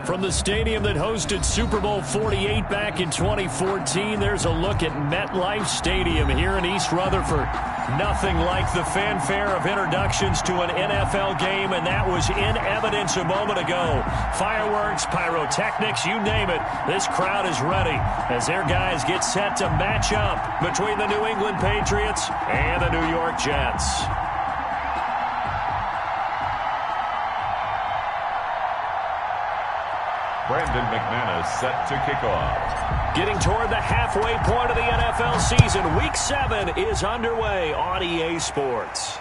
From the stadium that hosted Super Bowl 48 back in 2014, there's a look at MetLife Stadium here in East Rutherford. Nothing like the fanfare of introductions to an NFL game, and that was in evidence a moment ago. Fireworks, pyrotechnics, you name it. This crowd is ready as their guys get set to match up between the New England Patriots and the New York Jets. Brandon McManus set to kick off. Getting toward the halfway point of the NFL season, Week 7 is underway on EA Sports.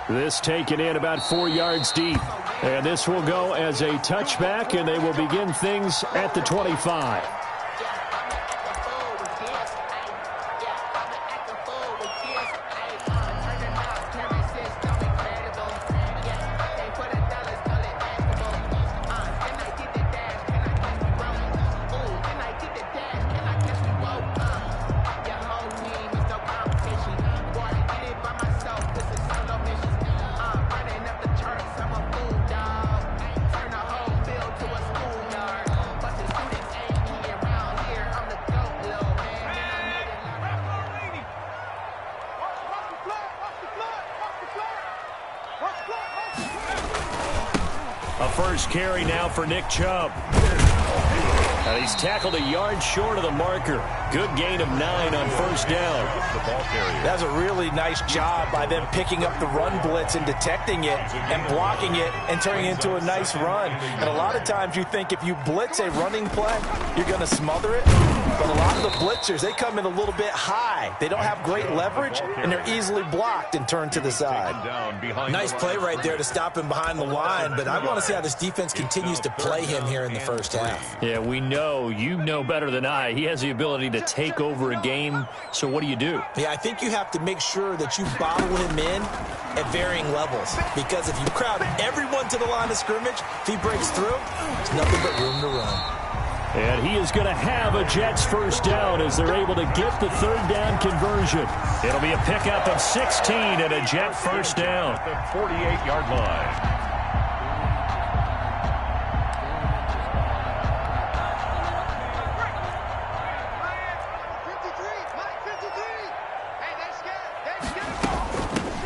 This taken in about 4 yards deep. And this will go as a touchback, and they will begin things at the 25. A first carry now for Nick Chubb. And he's tackled a yard short of the marker. Good gain of 9 on first down. That's a really nice job by them picking up the run blitz and detecting it and blocking it and turning it into a nice run. And a lot of times you think if you blitz a running play, you're going to smother it. But a lot of the blitzers, they come in a little bit high. They don't have great leverage, and they're easily blocked and turned to the side. Nice play right there to stop him behind the line, but I want to see how this defense continues to play him here in the first half. Yeah, we know, you know better than I, he has the ability to take over a game. So what do you do? Yeah, I think you have to make sure that you bottle him in at varying levels, because if you crowd everyone to the line of scrimmage, if he breaks through, there's nothing but room to run. And he is going to have a Jets first down as they're able to get the third down conversion. It'll be a pickup of 16 and a Jet first down. The 48-yard line.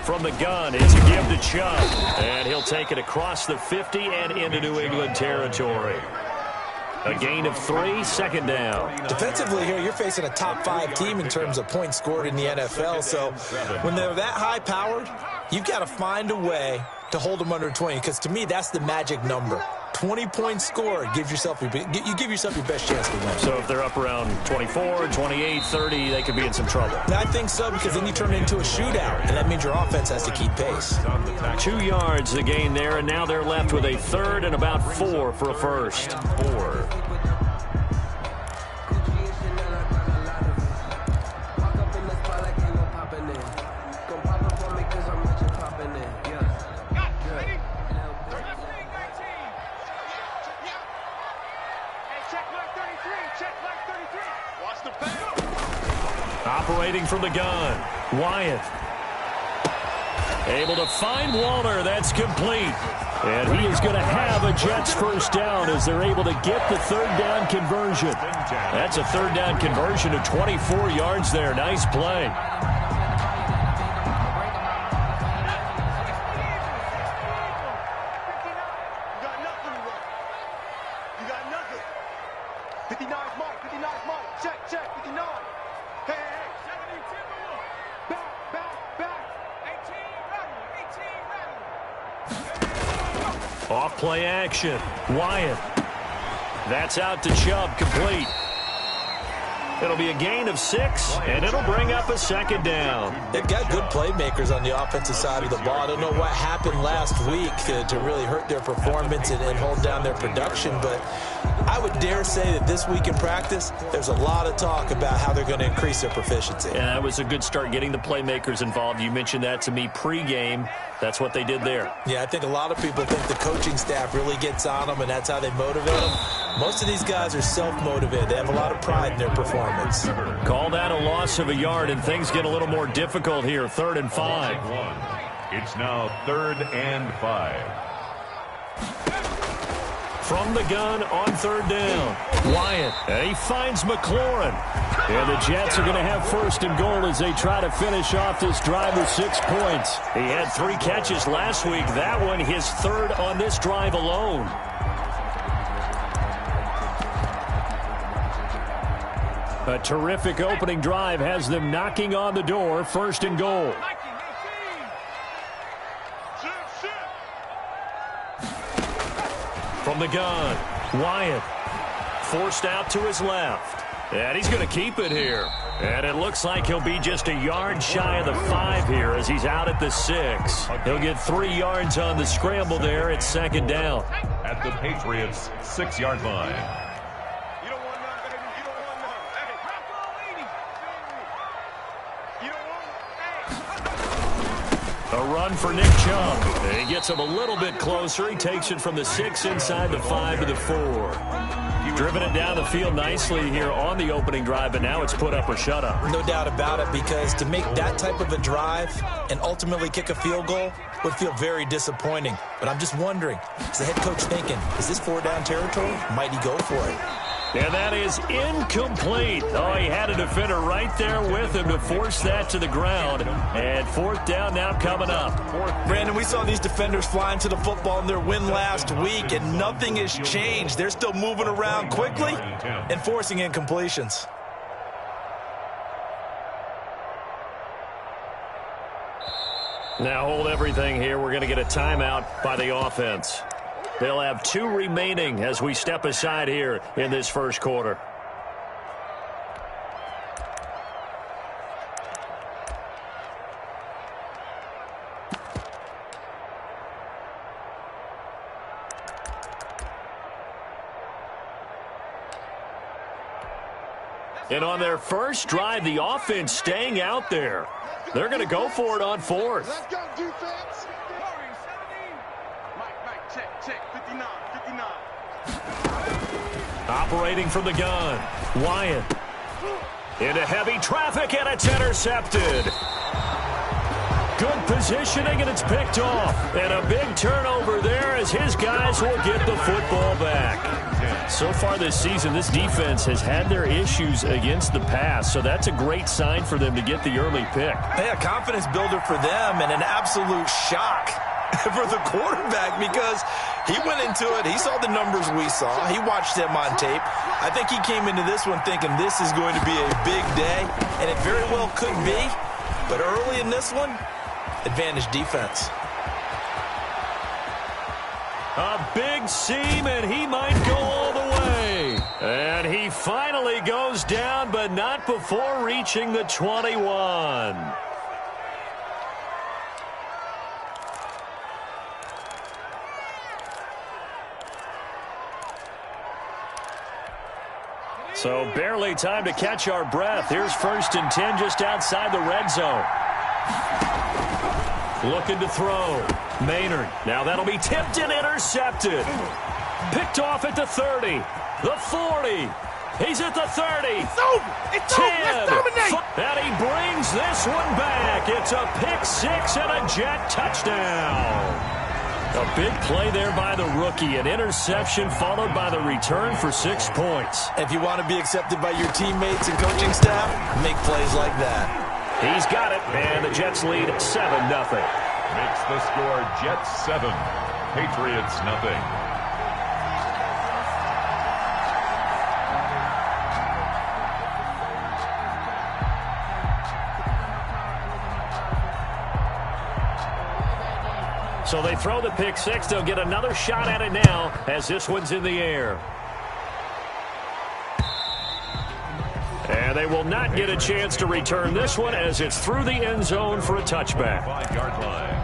From the gun, it's a give to Chubb. And he'll take it across the 50 and into New England territory. A gain of 3, second down. Defensively here, you're facing a top-5 team in terms of points scored in the NFL. So when they're that high-powered, you've got to find a way to hold them under 20. Because to me, that's the magic number. 20 points scored, you give yourself your best chance to win. So if they're up around 24, 28, 30, they could be in some trouble. I think so, because then you turn it into a shootout, and that means your offense has to keep pace. 2 yards the gain there, and now they're left with a third and about 4 for a first. 4. Operating from the gun, Wyatt. Able to find Waller. That's complete. And he is going to have a Jets first down as they're able to get the third down conversion. That's a third down conversion of 24 yards there. Nice play. Off play action. Wyatt. That's out to Chubb, complete. It'll be a gain of 6, and it'll bring up a second down. They've got good playmakers on the offensive side of the ball. I don't know what happened last week to really hurt their performance and hold down their production, but I would dare say that this week in practice, there's a lot of talk about how they're going to increase their proficiency. Yeah, that was a good start getting the playmakers involved. You mentioned that to me pregame. That's what they did there. Yeah, I think a lot of people think the coaching staff really gets on them, and that's how they motivate them. Most of these guys are self-motivated. They have a lot of pride in their performance. Call that a loss of a yard, and things get a little more difficult here. 3rd and 5. It's now 3rd and 5. from the gun on third down. Wyatt, and he finds McLaurin. And the Jets are going to have first and goal as they try to finish off this drive with 6 points. He had 3 catches last week. That one his third on this drive alone. A terrific opening drive has them knocking on the door. First and goal. From the gun, Wyatt forced out to his left. And he's going to keep it here. And it looks like he'll be just a yard shy of the 5 here as he's out at the 6. He'll get 3 yards on the scramble there. It's second down. At the Patriots' 6-yard line. A run for Nick Chubb. He gets him a little bit closer. He takes it from the 6 inside the 5 to the 4. Driven it down the field nicely here on the opening drive, but now it's put up or shut up. No doubt about it, because to make that type of a drive and ultimately kick a field goal would feel very disappointing. But I'm just wondering, is the head coach thinking, is this 4-down territory? Might he go for it? And that is incomplete. Oh, he had a defender right there with him to force that to the ground. And 4th down now coming up. Brandon, we saw these defenders flying to the football in their win last week, and nothing has changed. They're still moving around quickly and forcing incompletions. Now hold everything here. We're going to get a timeout by the offense. They'll have 2 remaining as we step aside here in this first quarter. And on their first drive, the offense staying out there. They're going to go for it on 4th. Let's go, defense. Check, 59. Operating from the gun, Wyatt. Into heavy traffic, and it's intercepted. Good positioning, and it's picked off. And a big turnover there as his guys will get the football back. So far this season, this defense has had their issues against the pass, so that's a great sign for them to get the early pick. Yeah, confidence builder for them, and an absolute shock for the quarterback, because he went into it. He saw the numbers we saw. He watched them on tape. I think he came into this one thinking this is going to be a big day, and it very well could be. But early in this one, advantage defense. A big seam, and he might go all the way. And he finally goes down, but not before reaching the 21. So barely time to catch our breath. Here's 1st and 10 just outside the red zone. Looking to throw. Maynard. Now that'll be tipped and intercepted. Picked off at the 30. The 40. He's at the 30. It's over. It's 10. over. Let's dominate. And he brings this one back. It's a pick 6 and a Jet touchdown. A big play there by the rookie. An interception followed by the return for 6 points. If you want to be accepted by your teammates and coaching staff, make plays like that. He's got it, and the Jets lead 7-0. Makes the score Jets 7, Patriots nothing. So they throw the pick 6. They'll get another shot at it now as this one's in the air. And they will not get a chance to return this one as it's through the end zone for a touchback. 5-yard line.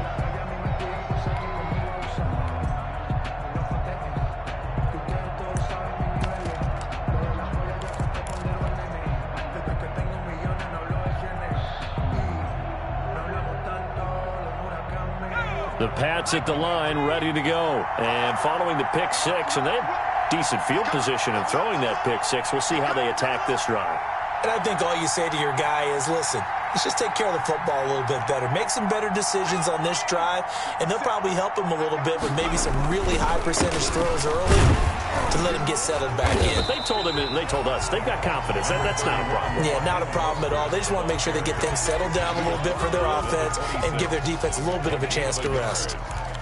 The Pats at the line, ready to go. And following the pick 6, and they have decent field position in throwing that pick 6. We'll see how they attack this drive. And I think all you say to your guy is, listen, let's just take care of the football a little bit better. Make some better decisions on this drive, and they'll probably help him a little bit with maybe some really high percentage throws early. to let him get settled back in. But they told us they've got confidence. That's not a problem. Yeah, not a problem at all. They just want to make sure they get things settled down a little bit for their offense and give their defense a little bit of a chance to rest.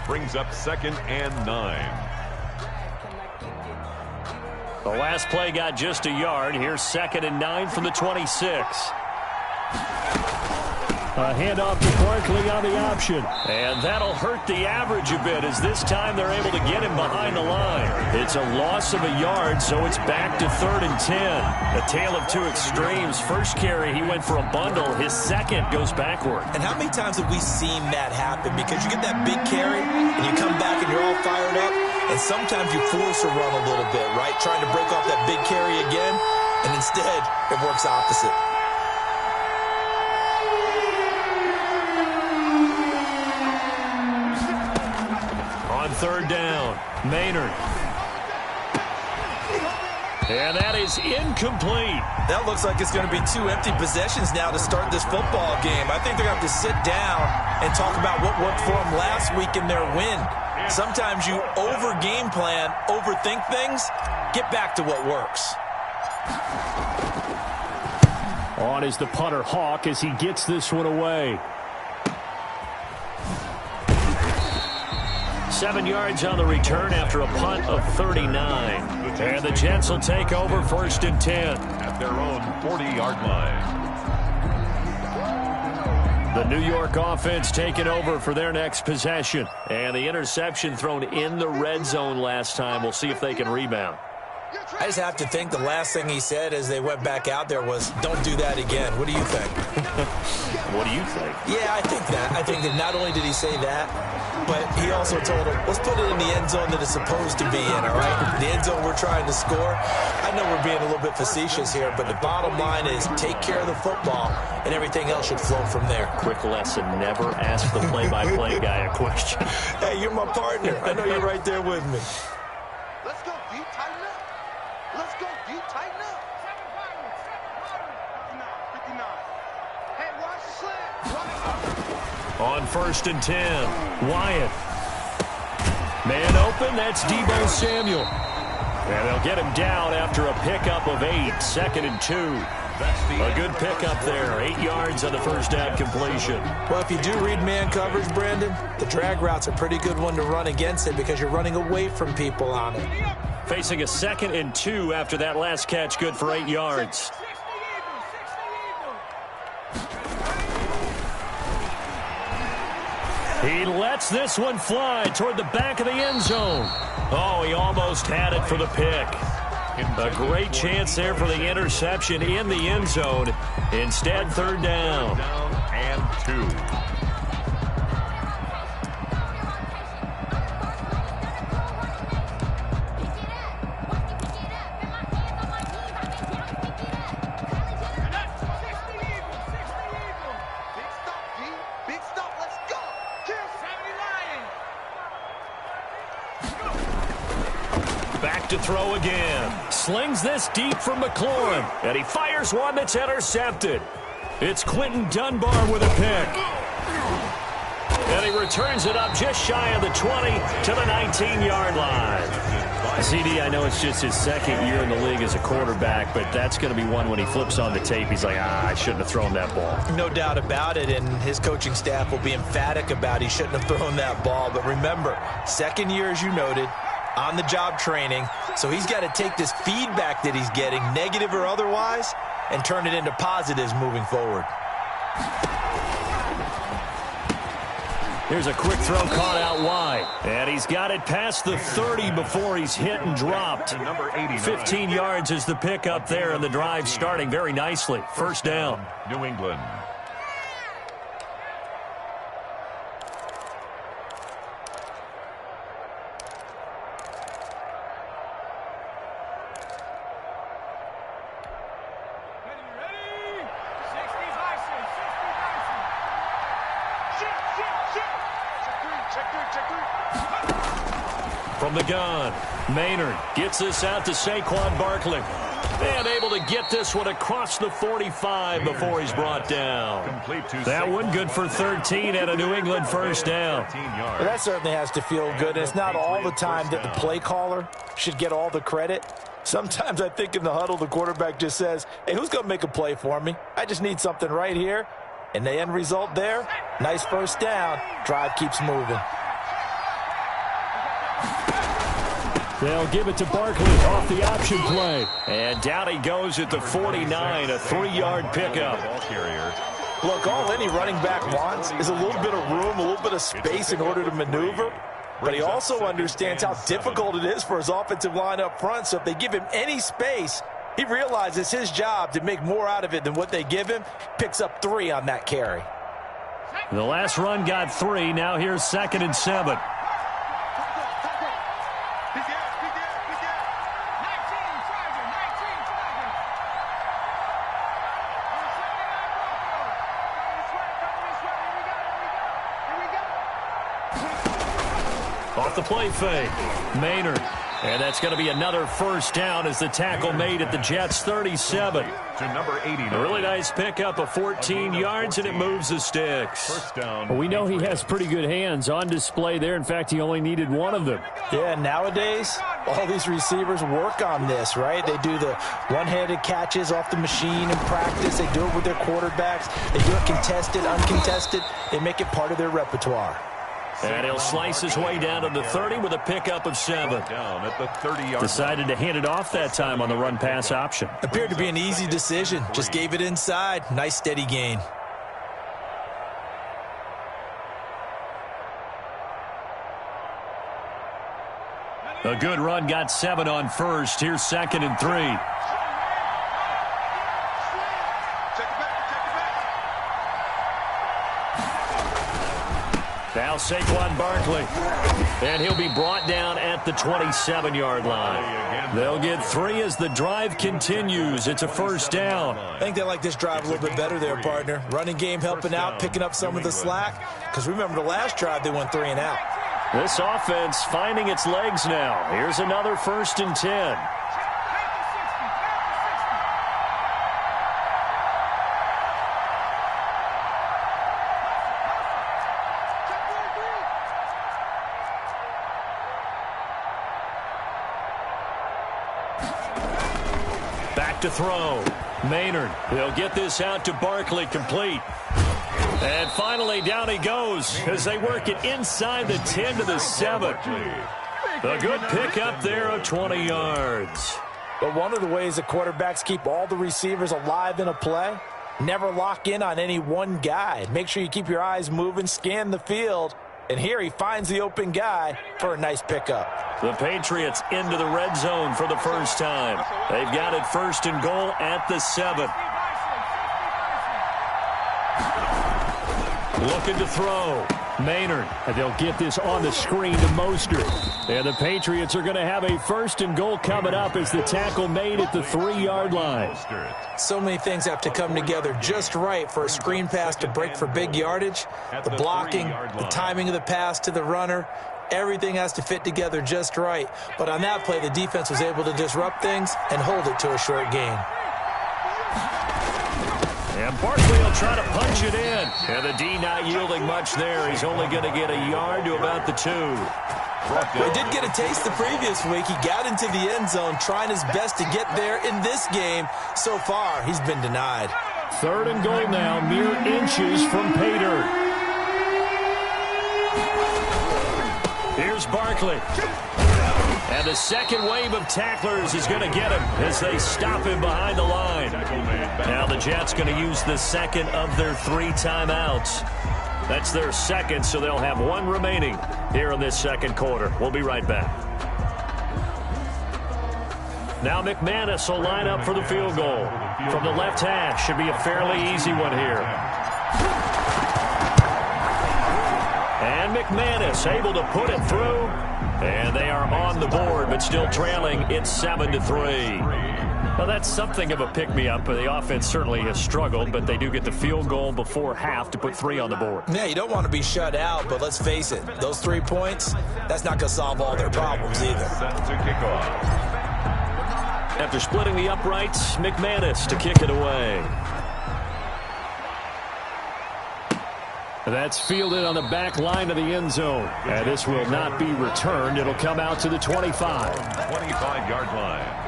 Brings up 2nd and 9. The last play got just a yard. Here's 2nd and 9 from the 26. A handoff to Barkley on the option. And that'll hurt the average a bit as this time they're able to get him behind the line. It's a loss of a yard, so it's back to 3rd and 10. A tale of two extremes. First carry, he went for a bundle. His second goes backward. And how many times have we seen that happen? Because you get that big carry, and you come back and you're all fired up, and sometimes you force a run a little bit, right? Trying to break off that big carry again, and instead it works opposite. On 3rd down, Maynard. And that is incomplete. That looks like it's going to be 2 empty possessions now to start this football game. I think they're going to have to sit down and talk about what worked for them last week in their win. Sometimes you over-game plan, overthink things, get back to what works. On is the punter Hawk as he gets this one away. 7 yards on the return after a punt of 39. And the Jets will take over 1st and 10. At their own 40-yard line. The New York offense taking over for their next possession. And the interception thrown in the red zone last time. We'll see if they can rebound. I just have to think the last thing he said as they went back out there was, don't do that again. What do you think? What do you think? Yeah, I think that. I think that not only did he say that, but he also told him, let's put it in the end zone that it's supposed to be in, all right? The end zone we're trying to score. I know we're being a little bit facetious here, but the bottom line is take care of the football, and everything else should flow from there. Quick lesson, never ask the play-by-play guy a question. Hey, you're my partner. I know you're right there with me. Let's go deep, tighten up. Let's go deep, tighten up. 59. Hey, watch the slant. On 1st and 10, Wyatt. Man open, that's Deebo Samuel. And they'll get him down after a pickup of 8, 2nd and 2. A good pickup there, 8 yards on the first down completion. Well, if you do read man coverage, Brandon, the drag route's a pretty good one to run against it because you're running away from people on it. Facing a 2nd and 2 after that last catch, good for 8 yards. He lets this one fly toward the back of the end zone. Oh, he almost had it for the pick. A great chance there for the interception in the end zone. Instead, 3rd down. And 2. Back to throw again. Slings this deep for McLaurin. And he fires one that's intercepted. It's Quentin Dunbar with a pick. And he returns it up just shy of the 20 to the 19-yard line. CD, I know it's just his 2nd year in the league as a quarterback, but that's going to be one when he flips on the tape. He's like, I shouldn't have thrown that ball. No doubt about it, and his coaching staff will be emphatic about he shouldn't have thrown that ball. But remember, 2nd year, as you noted, on-the-job training, so he's got to take this feedback that he's getting, negative or otherwise, and turn it into positives moving forward. Here's a quick throw caught out wide, and he's got it past the 30 before he's hit and dropped. 15 yards is the pickup there, and the drive starting very nicely. 1st down. New England. From the gun, Maynard gets this out to Saquon Barkley. And able to get this one across the 45 before he's brought down. That one good for 13 and a New England first down. Well, that certainly has to feel good. It's not all the time that the play caller should get all the credit. Sometimes I think in the huddle, the quarterback just says, hey, who's going to make a play for me? I just need something right here. And the end result there, nice first down. Drive keeps moving. They'll give it to Barkley off the option play. And down he goes at the 49, a 3-yard pickup. Look, all any running back wants is a little bit of room, a little bit of space in order to maneuver. But he also understands how difficult it is for his offensive line up front. So if they give him any space, he realizes his job to make more out of it than what they give him. Picks up 3 on that carry. The last run got 3. Now here's 2nd and 7. Off the play fake, Maynard. And that's going to be another first down as the tackle made at the Jets' 37. To number 89. A really nice pickup of 14 yards, and it moves the sticks. First down. Well, we know he has pretty good hands on display there. In fact, he only needed one of them. Yeah, nowadays, all these receivers work on this, right? They do the one-handed catches off the machine in practice. They do it with their quarterbacks. They do it contested, uncontested. They make it part of their repertoire. And he'll slice his way down to the 30 with a pickup of 7. Down at the 30-yard. Decided to hand it off that time on the run-pass option. Appeared to be an easy decision. Just gave it inside. Nice steady gain. A good run got 7 on first. Here's 2nd and 3. Now Saquon Barkley. And he'll be brought down at the 27-yard line. They'll get 3 as the drive continues. It's a first down. I think they like this drive a little bit better there, partner. Running game helping out, picking up some of the slack. Because remember the last drive, they went 3 and out. This offense finding its legs now. Here's another 1st and 10. Back to throw. Maynard. He'll get this out to Barkley, complete. And finally, down he goes as they work it inside the 10 to the 7. A good pickup there of 20 yards. But one of the ways the quarterbacks keep all the receivers alive in a play, never lock in on any one guy. Make sure you keep your eyes moving, scan the field. And here he finds the open guy for a nice pickup. The Patriots into the red zone for the first time. They've got it 1st and goal at the 7. Looking to throw. Maynard. And they'll get this on the screen to Mostert. And the Patriots are going to have a 1st and goal coming up as the tackle made at the 3-yard line. So many things have to come together just right for a screen pass to break for big yardage. The blocking, the timing of the pass to the runner, everything has to fit together just right. But on that play, the defense was able to disrupt things and hold it to a short gain. And Barkley will try to punch it in. And the D not yielding much there. He's only going to get a yard to about the 2. He did get a taste the previous week. He got into the end zone trying his best to get there in this game. So far, he's been denied. 3rd and goal now, mere inches from pay dirt. Here's Barkley. And the second wave of tacklers is going to get him as they stop him behind the line. Now the Jets going to use the 2nd of their 3 timeouts. That's their 2nd, so they'll have 1 remaining here in this 2nd quarter. We'll be right back. Now McManus will line up for the field goal. From the left hash, should be a fairly easy one here. And McManus able to put it through. And they are on the board, but still trailing. It's 7-3. Well, that's something of a pick-me-up. The offense certainly has struggled, but they do get the field goal before half to put 3 on the board. Yeah, you don't want to be shut out, but let's face it. Those 3 points, that's not going to solve all their problems either. Set to kick off. After splitting the uprights, McManus to kick it away. That's fielded on the back line of the end zone. And this will not be returned. It'll come out to the 25. 25-yard line.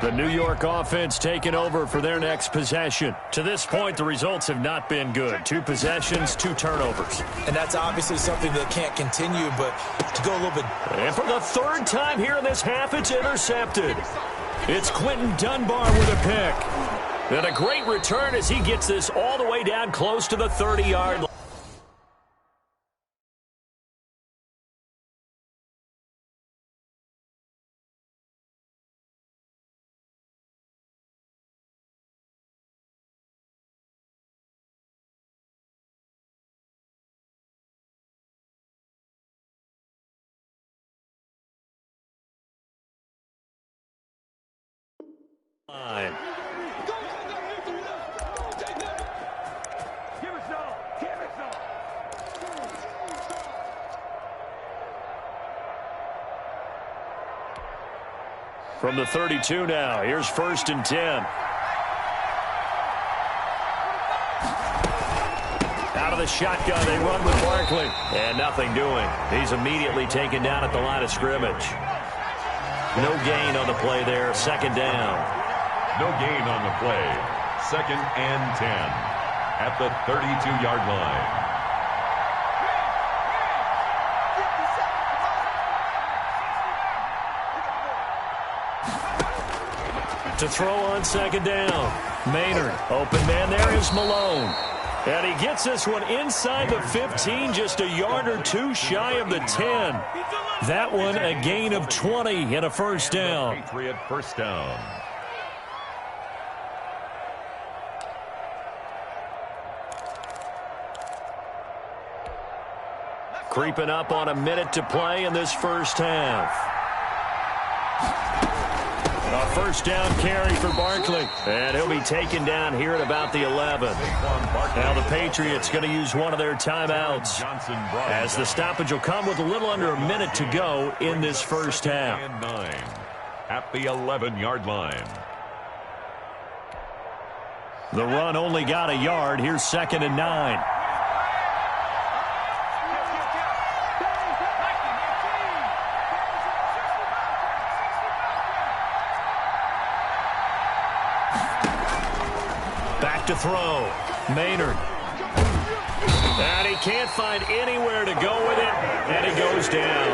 The New York offense taking over for their next possession. To this point, the results have not been good. 2 possessions, 2 turnovers. And that's obviously something that can't continue, but to go a little bit. And for the 3rd time here in this half, it's intercepted. It's Quentin Dunbar with a pick. And a great return as he gets this all the way down close to the 30-yard line. From the 32 now, here's 1st and 10. Out of the shotgun, they run with Barkley. And nothing doing. He's immediately taken down at the line of scrimmage. No gain on the play there, 2nd down. No gain on the play. 2nd and 10 at the 32-yard line. To throw on 2nd down. Maynard, open man there is Malone. And he gets this one inside the 15, just a yard or 2 shy of the 10. That one a gain of 20 and a 1st down. Patriot 1st down. Creeping up on a minute to play in this 1st half. A 1st down carry for Barkley. And he'll be taken down here at about the 11. Now the Patriots going to use one of their timeouts, as the stoppage will come with a little under a minute to go in this 1st half. 9 at the 11-yard line. The run only got a yard. Here's 2nd and 9. To throw. Maynard. And he can't find anywhere to go with it. And he goes down.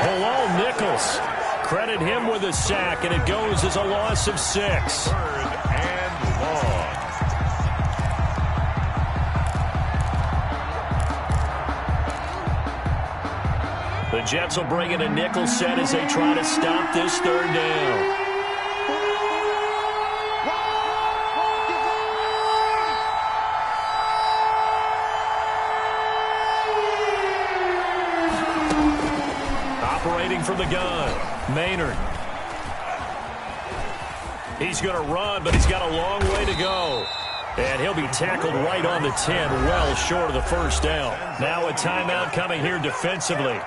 Bilal Nichols. Credit him with a sack, and it goes as a loss of 6. 3rd and long. The Jets will bring in a nickel set as they try to stop this 3rd down. From the gun, Maynard. He's going to run, but he's got a long way to go. And he'll be tackled right on the 10, well short of the 1st down. Now a timeout coming here defensively.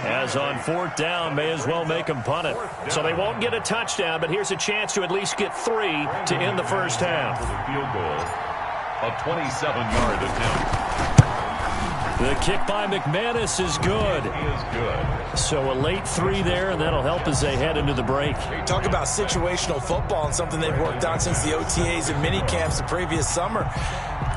As on 4th down, may as well make them punt it. So they won't get a touchdown, but here's a chance to at least get 3 to end the 1st half. For the field goal, a 27-yard attempt. The kick by McManus is good. So a late 3 there, and that'll help as they head into the break. Talk about situational football and something they've worked on since the OTAs and mini camps the previous summer.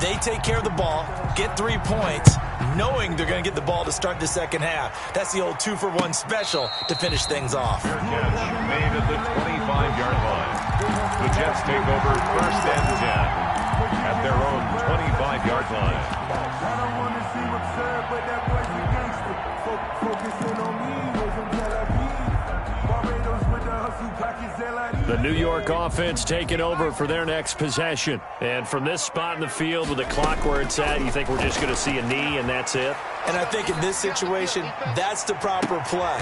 They take care of the ball, get 3 points, knowing they're going to get the ball to start the 2nd half. That's the old 2-for-1 special to finish things off. Fair catch made at the 25-yard line. The Jets take over 1st and 10 at their own 25-yard line. But that boy's a gangster. Focusing on me, was from Tel Aviv. Barbados with the hustle, pockets LID. The New York offense taking over for their next possession. And from this spot in the field with the clock where it's at, you think we're just going to see a knee and that's it? And I think in this situation, that's the proper play.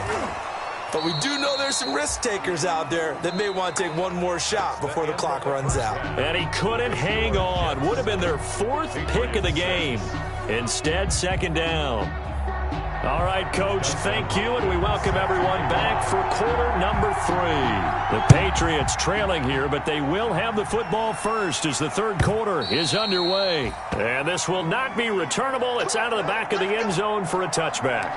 But we do know there's some risk takers out there that may want to take one more shot before the clock runs out. And he couldn't hang on. Would have been their 4th pick of the game. Instead, 2nd down. All right, Coach, thank you, and we welcome everyone back for quarter number 3. The Patriots trailing here, but they will have the football first as the 3rd quarter is underway. And this will not be returnable. It's out of the back of the end zone for a touchback.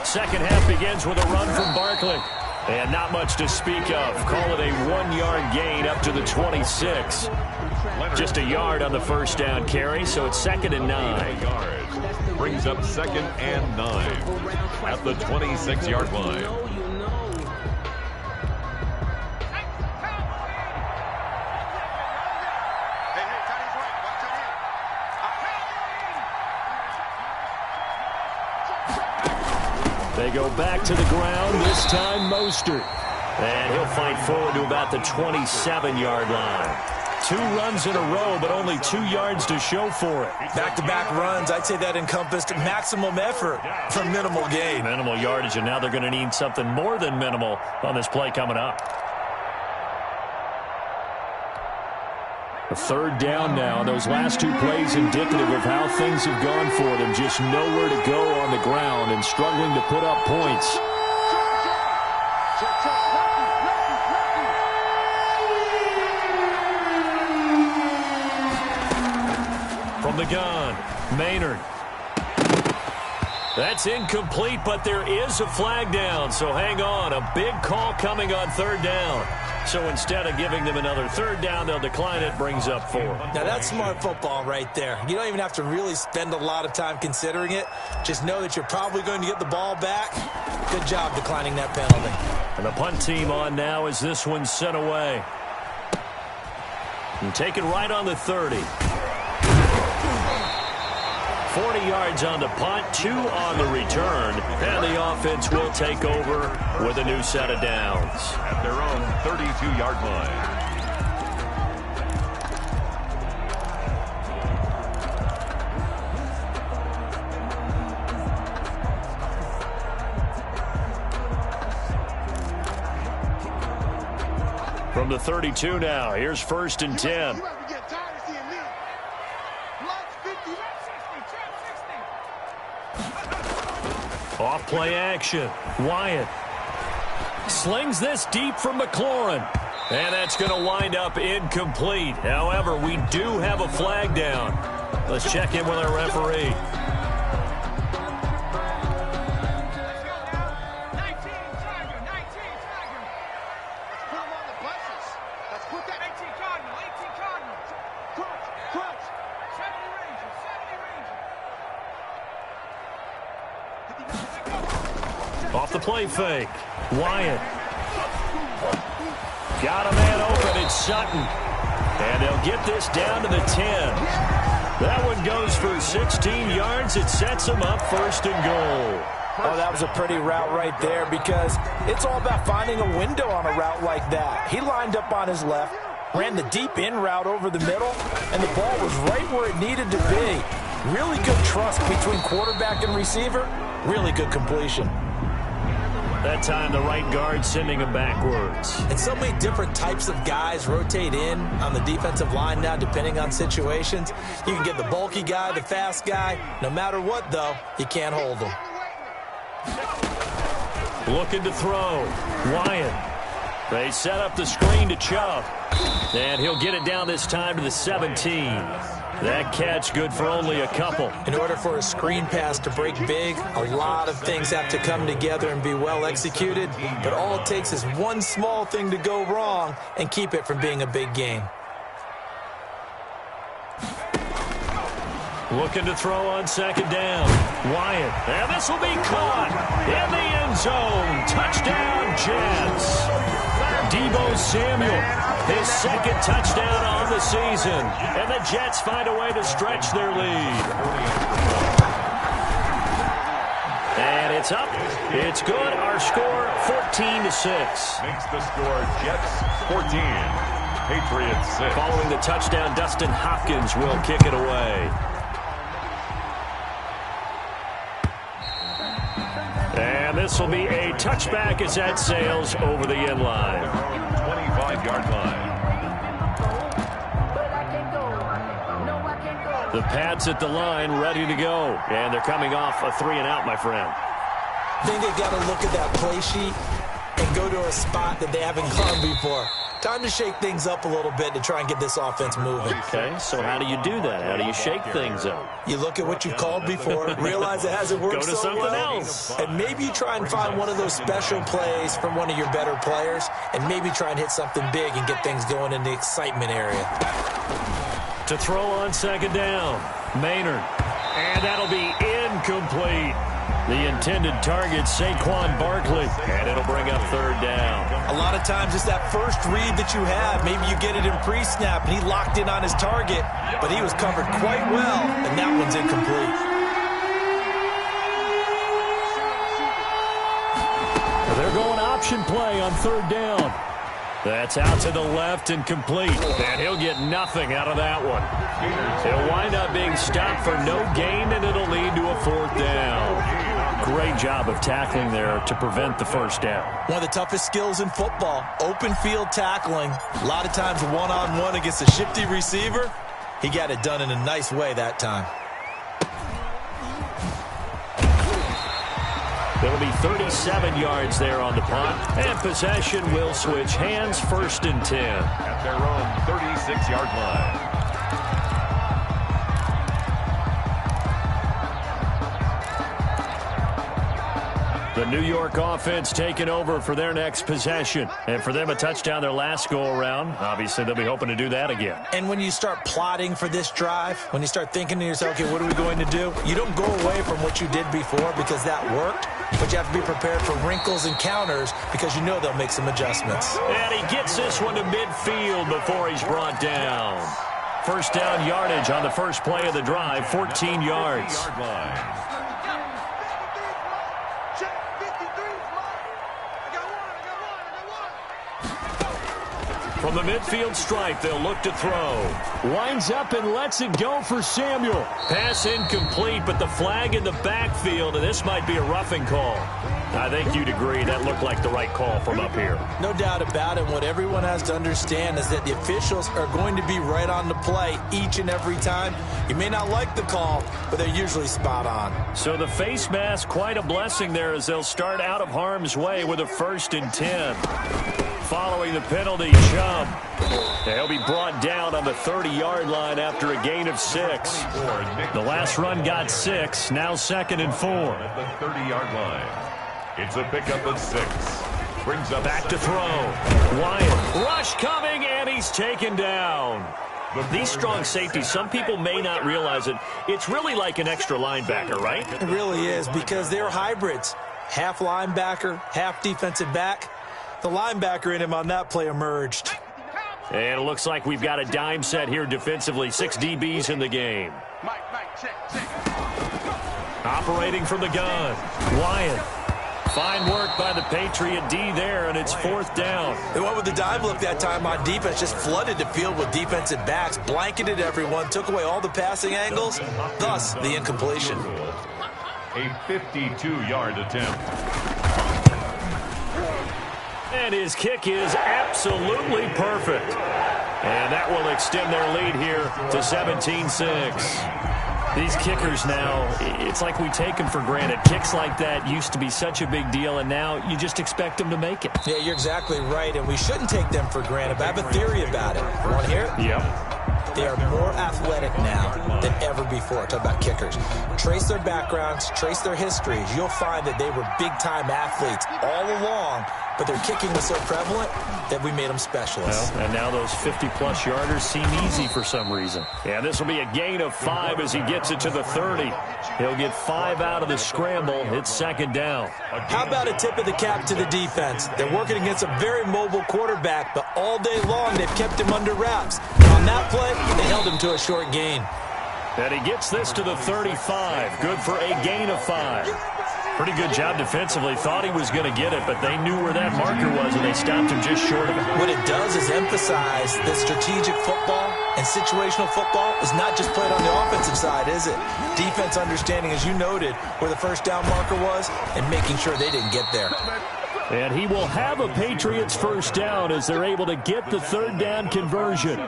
Second half begins with a run from Barkley. And not much to speak of. Call it a 1-yard gain up to the 26. Just a yard on the first down carry, so it's 2nd and 9. Brings up 2nd and 9 at the 26-yard line. They go back to the ground, this time Mostert. And he'll fight forward to about the 27-yard line. 2 runs in a row, but only 2 yards to show for it. Back-to-back runs, I'd say that encompassed maximum effort for minimal gain. Minimal yardage, and now they're going to need something more than minimal on this play coming up. A 3rd down now. Those last 2 plays indicative of how things have gone for them. Just nowhere to go on the ground and struggling to put up points. From the gun, Maynard. That's incomplete, but there is a flag down, so hang on. A big call coming on 3rd down. So instead of giving them another 3rd down, they'll decline it, brings up 4. Now, that's smart football right there. You don't even have to really spend a lot of time considering it. Just know that you're probably going to get the ball back. Good job declining that penalty. And the punt team on now as this one's sent away. And take it right on the 30. 40 yards on the punt, 2 on the return, and the offense will take over with a new set of downs. At their own 32-yard line. From the 32 now, here's 1st and 10. Off play action. Wyatt slings this deep from McLaurin. And that's going to wind up incomplete. However, we do have a flag down. Let's check in with our referee. Off the play fake. Wyatt. Got a man open. It's Sutton. And they'll get this down to the 10. That one goes for 16 yards. It sets them up 1st and goal. Oh, that was a pretty route right there because it's all about finding a window on a route like that. He lined up on his left, ran the deep in route over the middle, and the ball was right where it needed to be. Really good trust between quarterback and receiver. Really good completion. That time the right guard sending him backwards. And so many different types of guys rotate in on the defensive line now depending on situations. You can get the bulky guy, the fast guy. No matter what, though, you can't hold him. Looking to throw. Wyatt. They set up the screen to Chubb. And he'll get it down this time to the 17. That catch good for only a couple. In order for a screen pass to break big, a lot of things have to come together and be well executed. But all it takes is one small thing to go wrong and keep it from being a big gain. Looking to throw on 2nd down. Wyatt. And this will be caught in the end zone. Touchdown, Jets. Deebo Samuel, his second touchdown on the season. And the Jets find a way to stretch their lead. And it's up. It's good. Our score, 14-6. Makes the score Jets 14, Patriots 6. Following the touchdown, Dustin Hopkins will kick it away. And this will be a touchback as that sails over the end line. 25-yard line. The Pats at the line, ready to go. And they're coming off a 3-and-out, my friend. I think they've got to look at that play sheet and go to a spot that they haven't gone before. Time to shake things up a little bit to try and get this offense moving. Okay, so how do you do that? How do you shake things up? You look at what you've called before, realize it hasn't worked Go to so something well, else. and maybe you try and find one of those special plays from one of your better players, and maybe try and hit something big and get things going in the excitement area. To throw on second down, Maynard. And that'll be incomplete. The intended target, Saquon Barkley. And it'll bring up third down. A lot of times it's that first read that you have. Maybe you get it in pre-snap, and he locked in on his target, but he was covered quite well, and that one's incomplete. They're going option play on third down. That's out to the left and complete. And he'll get nothing out of that one. He'll wind up being stopped for no gain, and it'll lead to a fourth down. Great job of tackling there to prevent the first down. One of the toughest skills in football, open field tackling. A lot of times one-on-one against a shifty receiver. He got it done in a nice way that time. It'll be 37 yards there on the punt. And possession will switch hands, 1st and 10. At their own 36-yard line. The New York offense taking over for their next possession. And for them, a touchdown their last go-around. Obviously, they'll be hoping to do that again. And when you start plotting for this drive, when you start thinking to yourself, okay, what are we going to do? You don't go away from what you did before because that worked, but you have to be prepared for wrinkles and counters because you know they'll make some adjustments. And he gets this one to midfield before he's brought down. First down yardage on the first play of the drive, 14 yards. From the midfield stripe, they'll look to throw. Winds up and lets it go for Samuel. Pass incomplete, but the flag in the backfield, and this might be a roughing call. I think you'd agree that looked like the right call from up here. No doubt about it. What everyone has to understand is that the officials are going to be right on the play each and every time. You may not like the call, but they're usually spot on. So the face mask, quite a blessing there as they'll start out of harm's way with a 1st and 10. Following the penalty, Chubb. They'll be brought down on the 30-yard line after a gain of 6. The last run got 6, now 2nd and 4. At the 30-yard line. It's a pickup of 6. Brings up back to throw. Wyatt, rush coming, and he's taken down. These strong safeties, some people may not realize it. It's really like an extra linebacker, right? It really is because they're hybrids. Half linebacker, half defensive back. The linebacker in him on that play emerged. And it looks like we've got a dime set here defensively. 6 DBs in the game. Operating from the gun. Wyatt. Fine work by the Patriot D there, and it's 4th down. They went with the dime look that time on defense, just flooded the field with defensive backs, blanketed everyone, took away all the passing angles, thus the incompletion. A 52-yard attempt. And his kick is absolutely perfect. And that will extend their lead here to 17-6. These kickers now, it's like we take them for granted. Kicks like that used to be such a big deal, and now you just expect them to make it. Yeah, you're exactly right, and we shouldn't take them for granted. But I have a theory about it. You want to hear it? Yep. They are more athletic now than ever before. Talk about kickers. Trace their backgrounds, trace their histories. You'll find that they were big-time athletes all along, but their kicking was so prevalent that we made them specialists. Well, and now those 50-plus yarders seem easy for some reason. Yeah, this will be a gain of 5 as he gets it to the 30. He'll get 5 out of the scramble. It's second down. How about a tip of the cap to the defense? They're working against a very mobile quarterback, but all day long they've kept him under wraps. And on that play, they held him to a short gain. And he gets this to the 35. Good for a gain of 5. Pretty good job defensively. Thought he was going to get it, but they knew where that marker was, and they stopped him just short of it. What it does is emphasize that strategic football and situational football is not just played on the offensive side, is it? Defense understanding, as you noted, where the first down marker was and making sure they didn't get there. And he will have a Patriots first down as they're able to get the third down conversion.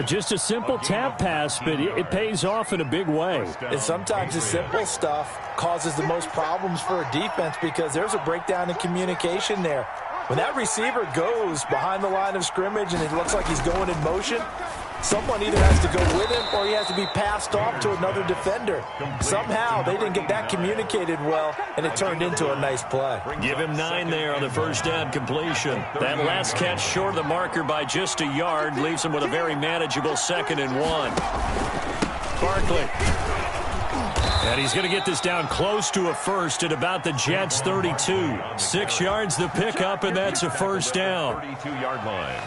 Just a simple tap pass, but it pays off in a big way. And sometimes the simple stuff causes the most problems for a defense because there's a breakdown in communication there. When that receiver goes behind the line of scrimmage and it looks like he's going in motion, someone either has to go with him or he has to be passed off to another defender. Somehow they didn't get that communicated well, and it turned into a nice play. Give him 9 there on the first down completion. That last catch short of the marker by just a yard leaves him with a very manageable 2nd and 1. Barkley. And he's going to get this down close to a first at about the Jets' 32. 6 yards the pickup, and that's a first down. 32-yard line.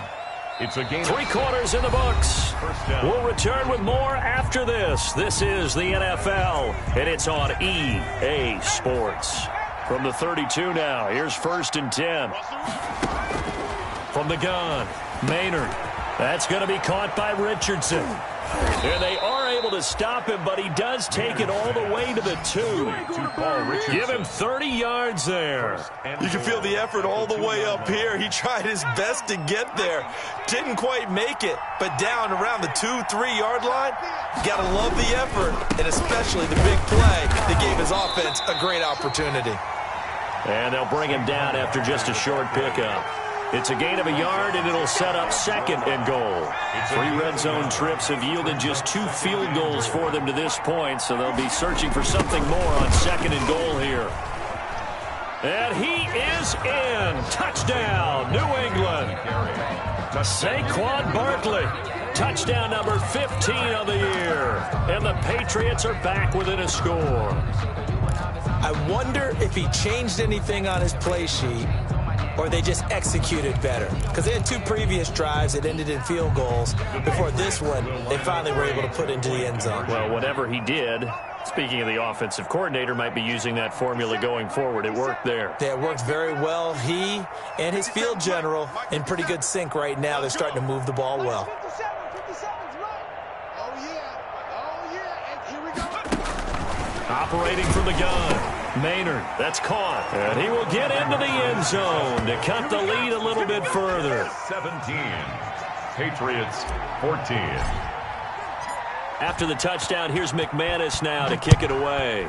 It's a game. 3 quarters in the books. We'll return with more after this. This is the NFL, and it's on EA Sports. From the 32 now, here's 1st and 10. From the gun, Maynard. That's going to be caught by Richardson. And they are able to stop him, but he does take it all the way to the 2. Give him 30 yards there. You can feel the effort all the way up here. He tried his best to get there. Didn't quite make it, but down around the 2-3-yard line, you got to love the effort, and especially the big play that gave his offense a great opportunity. And they'll bring him down after just a short pickup. It's a gain of a yard, and it'll set up 2nd and goal. 3 red zone trips have yielded just 2 field goals for them to this point, so they'll be searching for something more on 2nd and goal here. And he is in. Touchdown, New England. Saquon Barkley. Touchdown number 15 of the year. And the Patriots are back within a score. I wonder if he changed anything on his play sheet or they just executed better. Because they had 2 previous drives that ended in field goals. Before this one, they finally were able to put into the end zone. Well, whatever he did, speaking of the offensive coordinator, might be using that formula going forward. It worked there. Yeah, it worked very well. He and his field general in pretty good sync right now. They're starting to move the ball well. Operating from the gun. Maynard, that's caught. And he will get into the end zone to cut the lead a little bit further. 17. Patriots 14. After the touchdown, here's McManus now to kick it away.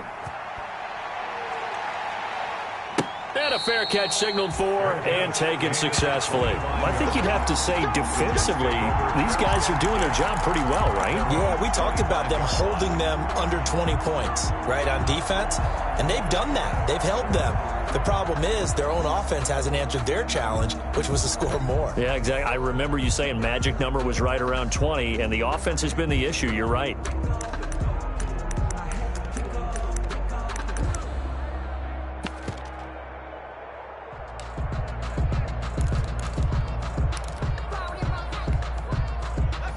And a fair catch signaled for and taken successfully. I think you'd have to say defensively, these guys are doing their job pretty well, right? Yeah, we talked about them holding them under 20 points, right, on defense. And they've done that. They've held them. The problem is their own offense hasn't answered their challenge, which was to score more. Yeah, exactly. I remember you saying magic number was right around 20, and the offense has been the issue. You're right.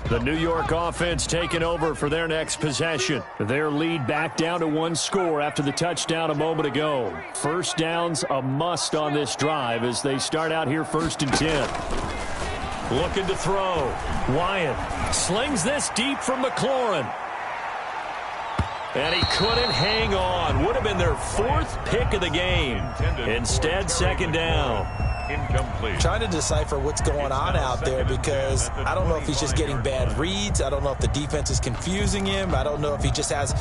The New York offense taking over for their next possession. Their lead back down to 1 score after the touchdown a moment ago. First down's a must on this drive as they start out here 1st and 10. Looking to throw. Wyatt slings this deep from McLaurin. And he couldn't hang on. Would have been their 4th pick of the game. Instead, 2nd down. Incomplete. Trying to decipher what's going on out there because I don't know if he's just getting bad reads. I don't know if the defense is confusing him. I don't know if he just has,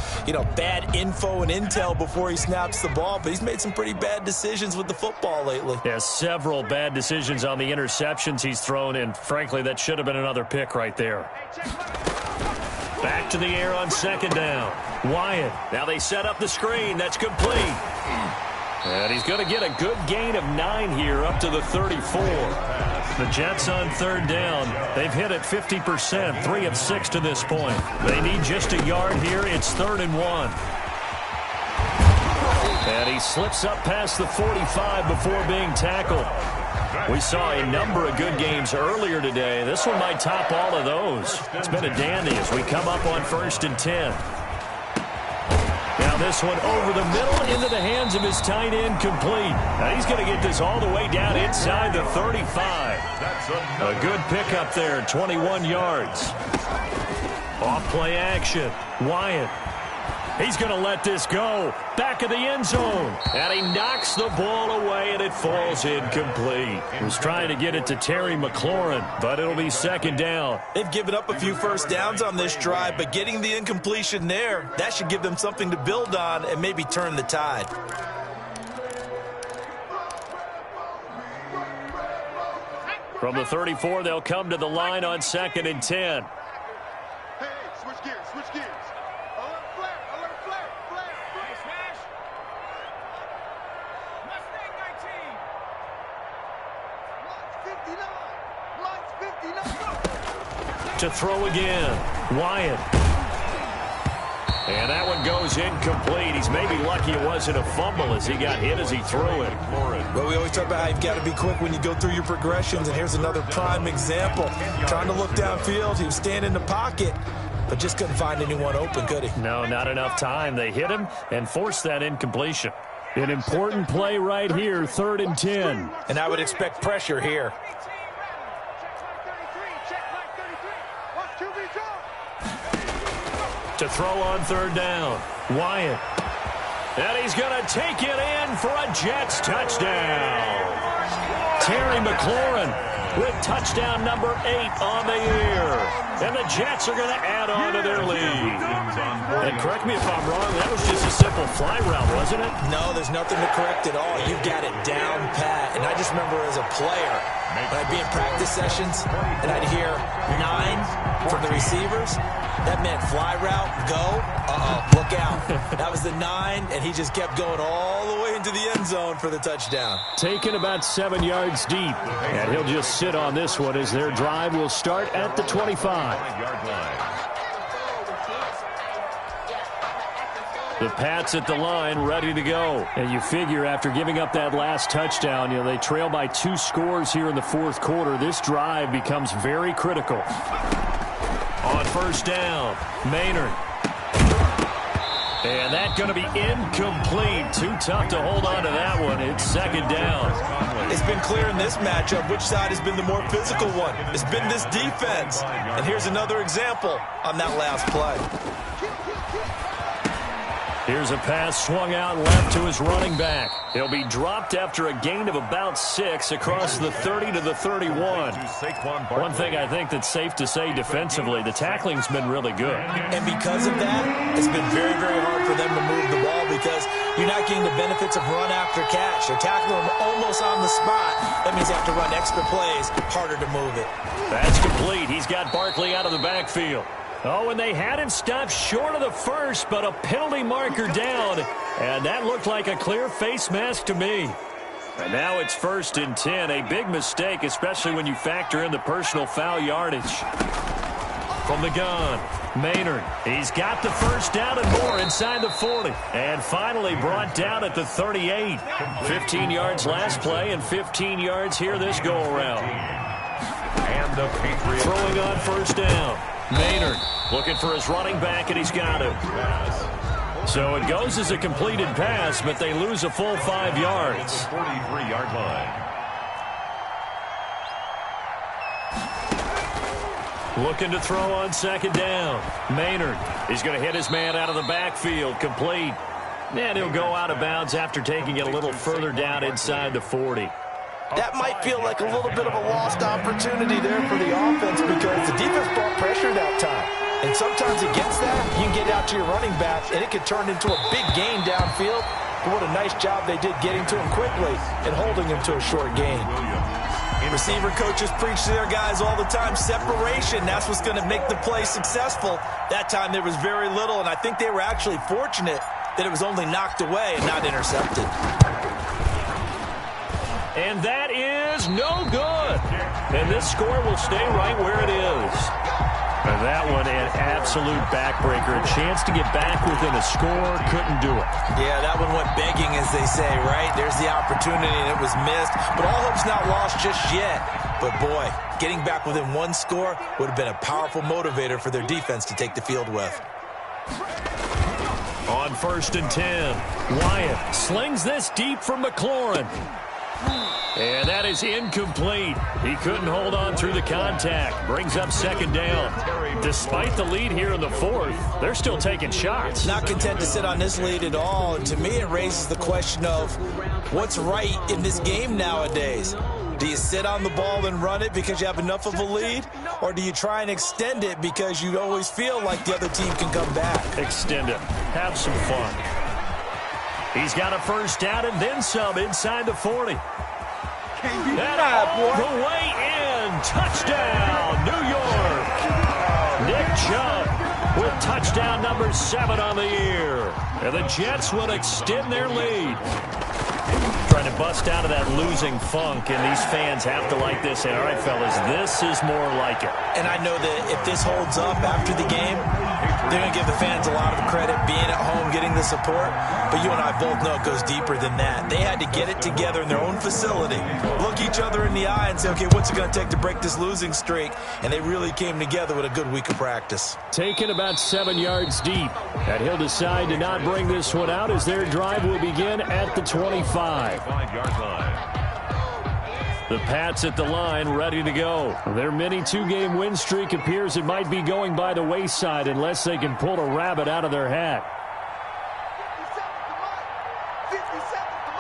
bad info and intel before he snaps the ball. But he's made some pretty bad decisions with the football lately. Yeah, several bad decisions on the interceptions he's thrown, and frankly, that should have been another pick right there. Back to the air on 2nd down. Wyatt. Now they set up the screen. That's complete. And he's going to get a good gain of 9 here up to the 34. The Jets on third down. They've hit it 50%, 3 of 6 to this point. They need just a yard here. It's 3rd and 1. And he slips up past the 45 before being tackled. We saw a number of good games earlier today. This one might top all of those. It's been a dandy as we come up on 1st and 10. Now this one over the middle into the hands of his tight end, complete. Now he's going to get this all the way down inside the 35. A good pickup there, 21 yards. Off play action. Wyatt. He's going to let this go. Back of the end zone. And he knocks the ball away, and it falls incomplete. He was trying to get it to Terry McLaurin, but it'll be 2nd down. They've given up a few first downs on this drive, but getting the incompletion there, that should give them something to build on and maybe turn the tide. From the 34, they'll come to the line on 2nd and 10. Hey, switch gears, switch gears. Alert flare, alert flare, flare, flare. Smash. Mustang 19. Lights 59. Lights 59. To throw again. Wyatt. And that one goes incomplete. He's maybe lucky it wasn't a fumble as he got hit as he threw it. Well, we always talk about how you've got to be quick when you go through your progressions, and here's another prime example. Trying to look downfield, he was standing in the pocket, but just couldn't find anyone open, could he? No, not enough time. They hit him and forced that incompletion. An important play right here, 3rd and 10. And I would expect pressure here. To throw on 3rd down. Wyatt. And he's going to take it in for a Jets touchdown. Terry McLaurin with touchdown number 8 on the year. And the Jets are going to add on to their lead. And correct me if I'm wrong, that was just a simple fly route, wasn't it? No, there's nothing to correct at all. You've got it down pat. And I just remember as a player, when I'd be in practice sessions and I'd hear 9 from the receivers, that meant fly route, go, look out. That was the 9, and he just kept going all the way into the end zone for the touchdown. Taken about 7 yards deep, and he'll just sit on this one as their drive will start at the 25. The Pats at the line, ready to go. And you figure after giving up that last touchdown, they trail by 2 scores here in the 4th quarter. This drive becomes very critical. On 1st down, Maynard. And that's going to be incomplete. Too tough to hold on to that one. It's 2nd down. It's been clear in this matchup which side has been the more physical one. It's been this defense. And here's another example on that last play. Here's a pass swung out left to his running back. He'll be dropped after a gain of about 6 across the 30 to the 31. One thing I think that's safe to say defensively, the tackling's been really good. And because of that, it's been very, very hard for them to move the ball because you're not getting the benefits of run after catch. They're tackling them almost on the spot. That means they have to run extra plays, harder to move it. That's complete. He's got Barkley out of the backfield. Oh, and they had him stopped short of the first, but a penalty marker down. And that looked like a clear face mask to me. And now it's 1st and 10. A big mistake, especially when you factor in the personal foul yardage. From the gun, Maynard. He's got the 1st down and more inside the 40. And finally brought down at the 38. 15 yards last play and 15 yards here this go-around. And the Patriots throwing on 1st down. Maynard looking for his running back, and he's got him. So it goes as a completed pass, but they lose a full 5 yards. 43-yard line. Looking to throw on 2nd down. Maynard. He's going to hit his man out of the backfield. Complete. And he'll go out of bounds after taking it a little further down inside the 40. That might feel like a little bit of a lost opportunity there for the offense because the defense brought pressure that time. And sometimes against that, you can get out to your running back, and it could turn into a big gain downfield. But what a nice job they did getting to him quickly and holding him to a short gain. Receiver coaches preach to their guys all the time, separation. That's what's going to make the play successful. That time there was very little, and I think they were actually fortunate that it was only knocked away and not intercepted. And that is no good. And this score will stay right where it is. And that one, an absolute backbreaker. A chance to get back within a score, couldn't do it. Yeah, that one went begging, as they say, right? There's the opportunity, and it was missed. But all hope's not lost just yet. But, boy, getting back within one score would have been a powerful motivator for their defense to take the field with. On 1st and 10, Wyatt slings this deep from McLaurin. And that is incomplete. He couldn't hold on through the contact. Brings up 2nd down. Despite the lead here in the 4th, they're still taking shots. Not content to sit on this lead at all. And to me, it raises the question of what's right in this game nowadays. Do you sit on the ball and run it because you have enough of a lead? Or do you try and extend it because you always feel like the other team can come back? Extend it. Have some fun. He's got a 1st down and then some inside the 40. And all the way in. Touchdown, New York. Nick Chubb with touchdown number 7 on the year. And the Jets will extend their lead. Trying to bust out of that losing funk, and these fans have to like this. Say, all right, fellas, this is more like it. And I know that if this holds up after the game, they're going to give the fans a lot of credit being at home, getting the support. But you and I both know it goes deeper than that. They had to get it together in their own facility, look each other in the eye and say, okay, what's it going to take to break this losing streak? And they really came together with a good week of practice. Taken about 7 yards deep. And he'll decide to not bring this one out as their drive will begin at the 25. 5-yard line. The Pats at the line, ready to go. Their mini 2-game win streak appears it might be going by the wayside unless they can pull a rabbit out of their hat. 50 seconds,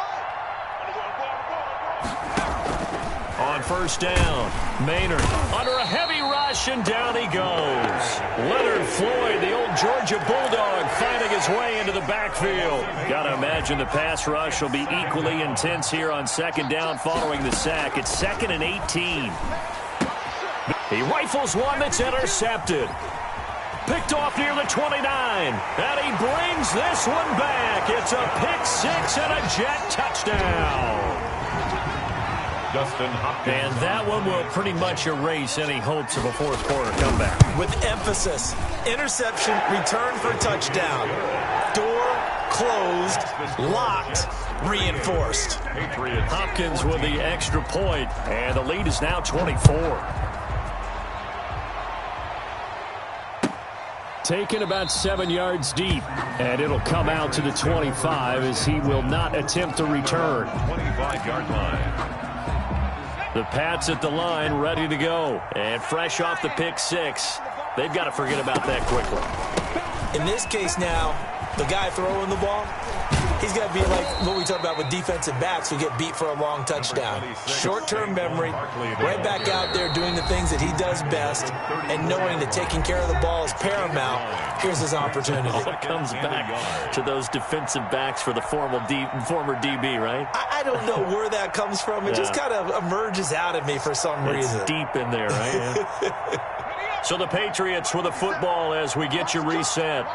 On 1st down, Maynard under a heavy rush, and down he goes. Leonard Floyd, the old Georgia Bulldog, finding his way into the backfield. Got to imagine the pass rush will be equally intense here on 2nd down following the sack. It's 2nd and 18. He rifles one that's intercepted. Picked off near the 29, and he brings this one back. It's a pick-6 and a Jet touchdown. And that one will pretty much erase any hopes of a 4th quarter comeback. With emphasis, interception, return for touchdown. Door closed, locked, reinforced. Hopkins with the extra point, and the lead is now 24. Taken about 7 yards deep, and it'll come out to the 25 as he will not attempt to return. 25-yard line. The Pats at the line, ready to go. And fresh off the pick-6, they've got to forget about that quickly. In this case now, the guy throwing the ball, he's got to be like what we talk about with defensive backs who get beat for a long touchdown. Short-term memory, right back out there doing the things that he does best, and knowing that taking care of the ball is paramount. Here's his opportunity. All it comes back to those defensive backs for the former DB, right? I don't know where that comes from. It just kind of emerges out of me for some reason. It's deep in there, right? So the Patriots with a football as we get you reset.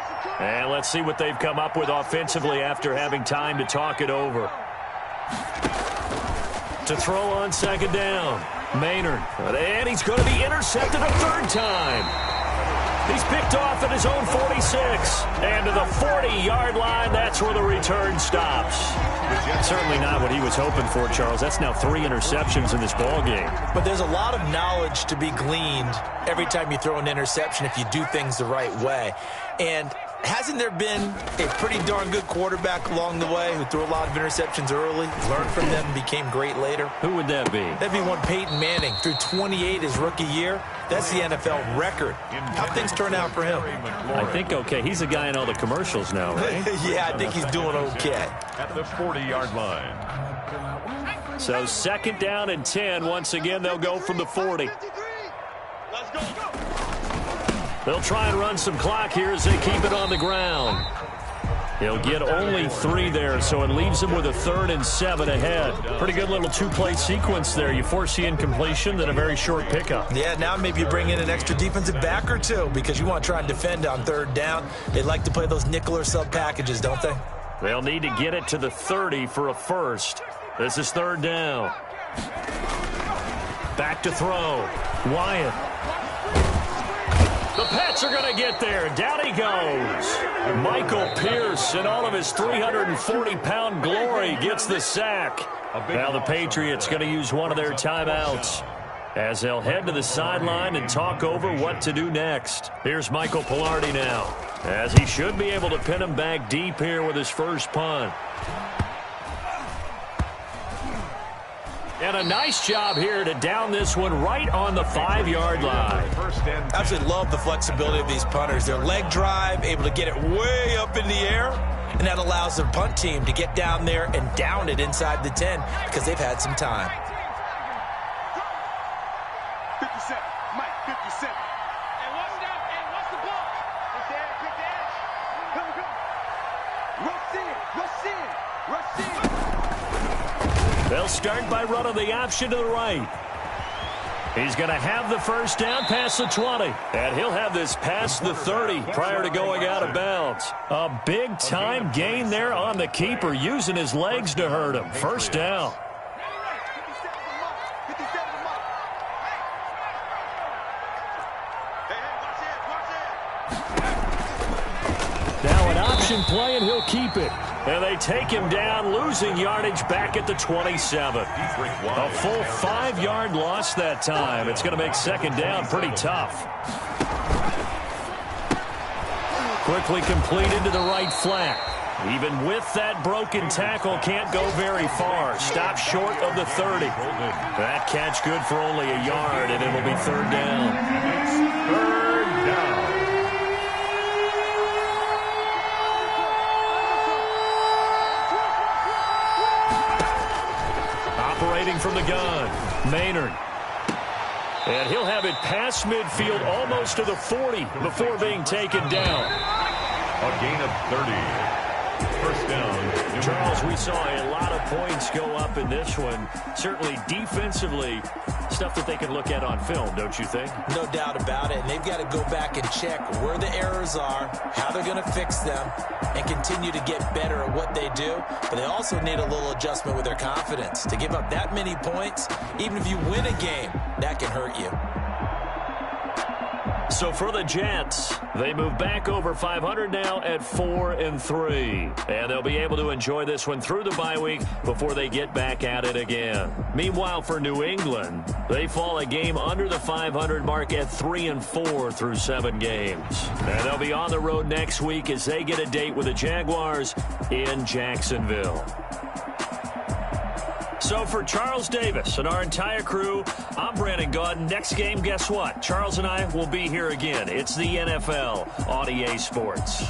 And let's see what they've come up with offensively after having time to talk it over. To throw on 2nd down, Maynard. And he's going to be intercepted a 3rd time. He's picked off at his own 46. And to the 40-yard line, that's where the return stops. Certainly not what he was hoping for, Charles. That's now 3 interceptions in this ball game. But there's a lot of knowledge to be gleaned every time you throw an interception if you do things the right way. And hasn't there been a pretty darn good quarterback along the way who threw a lot of interceptions early, learned from them, and became great later? Who would that be? That'd be one Peyton Manning. Threw 28 his rookie year. That's the NFL record. How'd things turn out for him? I think okay. He's a guy in all the commercials now, right? Yeah, I think he's doing okay. At the 40-yard line. So 2nd down and 10. Once again, they'll go from the 40. Let's go. They'll try and run some clock here as they keep it on the ground. He'll get only 3 there, so it leaves him with a 3rd and 7 ahead. Pretty good little 2-play sequence there. You force the incompletion, then a very short pickup. Yeah, now maybe you bring in an extra defensive back or two because you want to try and defend on 3rd down. They like to play those nickel or sub packages, don't they? They'll need to get it to the 30 for a first. This is 3rd down. Back to throw. Wyatt. The Pats are going to get there. Down he goes. Michael Pierce, in all of his 340-pound glory, gets the sack. Now the Patriots going to use one of their timeouts as they'll head to the sideline and talk over what to do next. Here's Michael Pilardi now, as he should be able to pin him back deep here with his first punt. And a nice job here to down this one right on the 5-yard line. Absolutely love the flexibility of these punters. Their leg drive, able to get it way up in the air, and that allows the punt team to get down there and down it inside the 10 because they've had some time. 57, Mike, 57. And what's that? And what's the ball? It's the edge, pick the edge. Here we go. Rush in, rush in, rush in. They'll start by running the option to the right. He's going to have the first down past the 20. And he'll have this past the 30 prior to going out of bounds. A big-time gain there on the keeper, using his legs to hurt him. First down. Now an option play, and he'll keep it. And they take him down, losing yardage back at the 27. A full 5-yard loss that time. It's going to make second down pretty tough. Quickly completed to the right flat. Even with that broken tackle, can't go very far. Stop short of the 30. That catch good for only a yard, and it'll be third down. Third down. Operating from the gun, Maynard. And he'll have it past midfield almost to the 40 before being taken down. A gain of 30. First down. Charles, we saw a lot of points go up in this one. Certainly defensively, stuff that they can look at on film, don't you think? No doubt about it. And they've got to go back and check where the errors are, how they're going to fix them, and continue to get better at what they do. But they also need a little adjustment with their confidence. To give up that many points, even if you win a game, that can hurt you. So for the Jets, they move back over 500 now at 4-3. And they'll be able to enjoy this one through the bye week before they get back at it again. Meanwhile, for New England, they fall a game under the 500 mark at 3-4 through 7 games. And they'll be on the road next week as they get a date with the Jaguars in Jacksonville. So for Charles Davis and our entire crew, I'm Brandon Gaudin. Next game, guess what? Charles and I will be here again. It's the NFL on EA Sports.